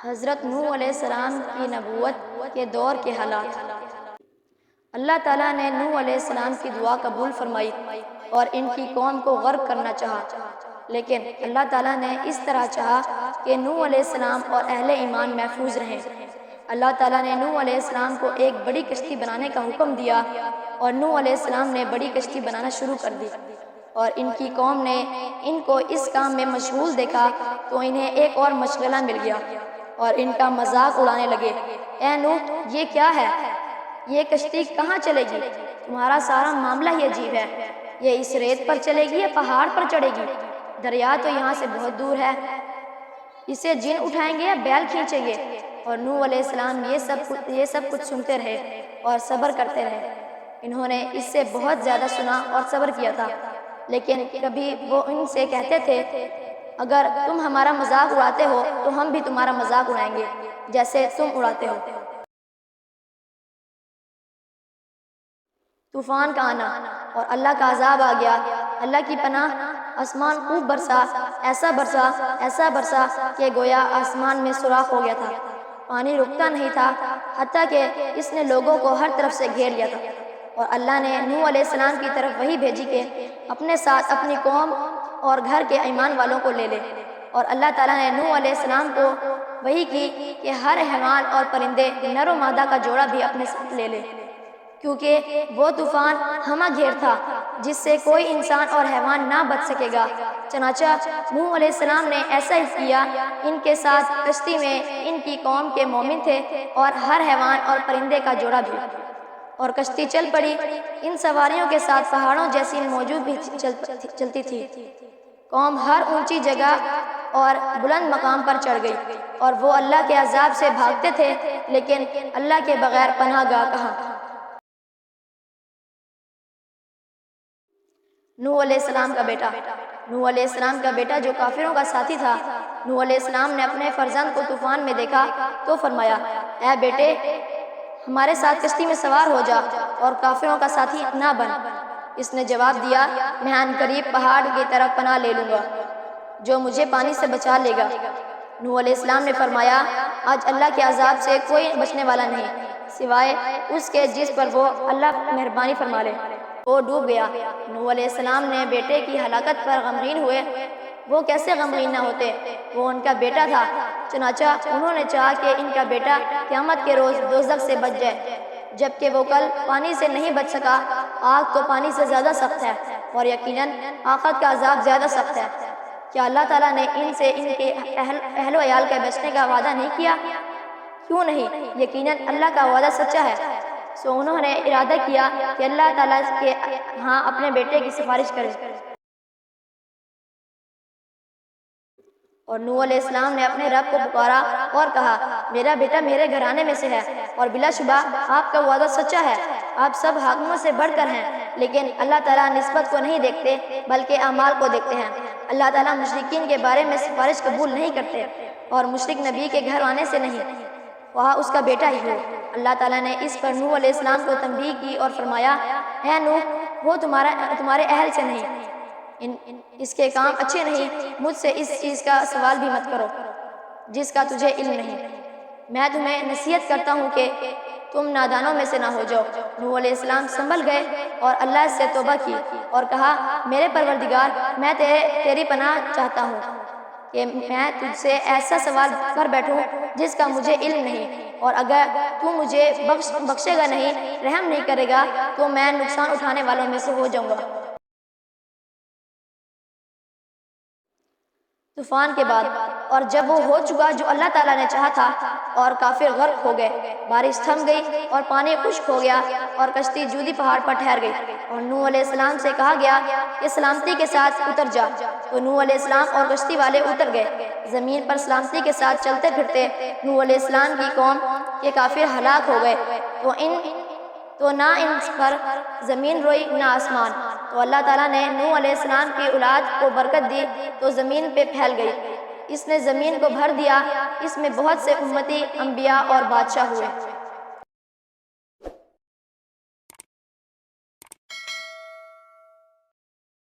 حضرت نوح علیہ السلام کی نبوت کے دور کے حالات۔ اللہ تعالیٰ نے نوح علیہ السلام کی دعا قبول فرمائی اور ان کی قوم کو غرق کرنا چاہا، لیکن اللہ تعالیٰ نے اس طرح چاہا کہ نوح علیہ السلام اور اہل ایمان محفوظ رہیں۔ اللہ تعالیٰ نے نوح علیہ السلام کو ایک بڑی کشتی بنانے کا حکم دیا اور نوح علیہ السلام نے بڑی کشتی بنانا شروع کر دی، اور ان کی قوم نے ان کو اس کام میں مشغول دیکھا تو انہیں ایک اور مشغلہ مل گیا اور ان کا مذاق اڑانے لگے۔ اے نوح، یہ کیا ہے؟ یہ کشتی کہاں چلے گی؟ تمہارا سارا معاملہ ہی عجیب ہے۔ یہ اس ریت پر چلے گی یا پہاڑ پر چڑھے گی؟ دریا تو یہاں سے بہت دور ہے، اسے جن اٹھائیں گے یا بیل کھینچیں گے؟ اور نوح علیہ السلام یہ سب کچھ سنتے رہے اور صبر کرتے رہے۔ انہوں نے اس سے بہت زیادہ سنا اور صبر کیا تھا، لیکن کبھی وہ ان سے کہتے تھے، اگر تم ہمارا مذاق اڑاتے ہو تو ہم بھی تمہارا مذاق اڑائیں گے جیسے تم اڑاتے ہو۔ طوفان کا آنا اور اللہ کا عذاب آ گیا۔ اللہ کی پناہ، آسمان خوب برسا، ایسا برسا کہ گویا آسمان میں سوراخ ہو گیا تھا۔ پانی رکتا نہیں تھا، حتیٰ کہ اس نے لوگوں کو ہر طرف سے گھیر لیا تھا، اور اللہ نے نوح علیہ السلام کی طرف وحی بھیجی کہ اپنے ساتھ اپنی قوم اور گھر کے ایمان والوں کو لے لے، اور اللہ تعالیٰ نے نوح علیہ السلام کو وحی کی کہ ہر حیوان اور پرندے، نر و مادہ کا جوڑا بھی اپنے ساتھ لے لے، کیونکہ وہ طوفان ہمہ گھیر تھا جس سے کوئی انسان اور حیوان نہ بچ سکے گا۔ چنانچہ نوح علیہ السلام نے ایسا ہی کیا۔ ان کے ساتھ کشتی میں ان کی قوم کے مومن تھے اور ہر حیوان اور پرندے کا جوڑا بھی، اور کشتی چل پڑی۔ ان سواریوں کے ساتھ پہاڑوں جیسی موجود بھی چلتی تھی۔ قوم ہر اونچی جگہ اور بلند مقام پر چڑھ گئی، اور وہ اللہ کے عذاب سے بھاگتے تھے، لیکن اللہ کے بغیر پناہ گاہ کہاں۔ نوح علیہ السلام کا بیٹا۔ نوح علیہ السلام کا بیٹا جو کافروں کا ساتھی تھا۔ نوح علیہ السلام نے اپنے فرزند کو طوفان میں دیکھا تو فرمایا، اے بیٹے، ہمارے ساتھ کشتی میں سوار ہو جا اور کافروں کا ساتھی نہ بن۔ اس نے جواب دیا، میں عنقریب پہاڑ کی طرف پناہ لے لوں گا جو مجھے پانی سے بچا لے گا۔ نوح علیہ السلام نے فرمایا، آج اللہ کے عذاب سے کوئی بچنے والا نہیں سوائے اس کے جس پر وہ اللہ مہربانی فرما لے۔ وہ ڈوب گیا۔ نوح علیہ السلام نے بیٹے کی ہلاکت پر غمگین ہوئے۔ وہ کیسے غمگین نہ ہوتے؟ وہ ان کا بیٹا تھا۔ چنانچہ انہوں نے چاہا کہ ان کا بیٹا قیامت کے روز دوزخ سے بچ جائے، جبکہ وہ کل پانی سے نہیں بچ سکا۔ آگ تو پانی سے زیادہ سخت ہے، اور یقیناً آخرت کا عذاب زیادہ سخت ہے۔ کیا اللہ تعالیٰ نے ان سے ان کے اہل و عیال کے بچنے کا وعدہ نہیں کیا؟ کیوں نہیں؟ یقیناً اللہ کا وعدہ سچا ہے۔ سو انہوں نے ارادہ کیا کہ اللہ تعالیٰ کے ہاں اپنے بیٹے کی سفارش کرے، اور نوح علیہ السلام نے اپنے رب کو پکارا اور کہا، میرا بیٹا میرے گھرانے میں سے ہے، اور بلا شبہ آپ کا وعدہ سچا ہے۔ آپ سب حاکموں سے بڑھ کر ہیں، لیکن اللہ تعالیٰ نسبت کو نہیں دیکھتے بلکہ اعمال کو دیکھتے ہیں۔ اللہ تعالیٰ مشرکین کے بارے میں سفارش قبول نہیں کرتے، اور مشرک نبی کے گھر آنے سے نہیں، وہاں اس کا بیٹا ہی ہو۔ اللہ تعالیٰ نے اس پر نوح علیہ السلام کو تنبیہ کی اور فرمایا، اے نوح، وہ تمہارے اہل سے نہیں، اس کے کام اچھے نہیں۔ مجھ سے اس چیز کا سوال بھی مت کرو جس کا تجھے علم نہیں۔ میں تمہیں نصیحت کرتا ہوں کہ تم نادانوں میں سے نہ ہو جاؤ۔ نوح علیہ السلام سنبھل گئے اور اللہ سے توبہ کی اور کہا، میرے پروردگار، میں تیری پناہ چاہتا ہوں کہ میں تجھ سے ایسا سوال کر بیٹھوں جس کا مجھے علم نہیں، اور اگر تو مجھے بخشے گا نہیں، رحم نہیں کرے گا، تو میں نقصان اٹھانے والوں میں سے ہو جاؤں گا۔ طوفان کے بعد، اور جب وہ ہو چکا جو اللہ تعالیٰ نے چاہا تھا، اور کافر غرق ہو گئے، بارش تھم گئی اور پانی خشک ہو گیا، اور کشتی جودی پہاڑ پر ٹھہر گئی، اور نوح علیہ السلام سے کہا گیا کہ سلامتی کے ساتھ اتر جا۔ تو نوح علیہ السلام اور کشتی والے اتر گئے۔ زمین پر سلامتی کے ساتھ چلتے پھرتے نوح علیہ السلام کی قوم کے کافر ہلاک ہو گئے، تو نہ ان پر زمین روئی نہ آسمان۔ تو اللہ تعالیٰ نے نوح علیہ السلام کی اولاد کو برکت دی تو زمین پہ پھیل گئی۔ اس نے زمین کو بھر دیا، اس میں بہت سے امتی، انبیاء اور بادشاہ ہوئے۔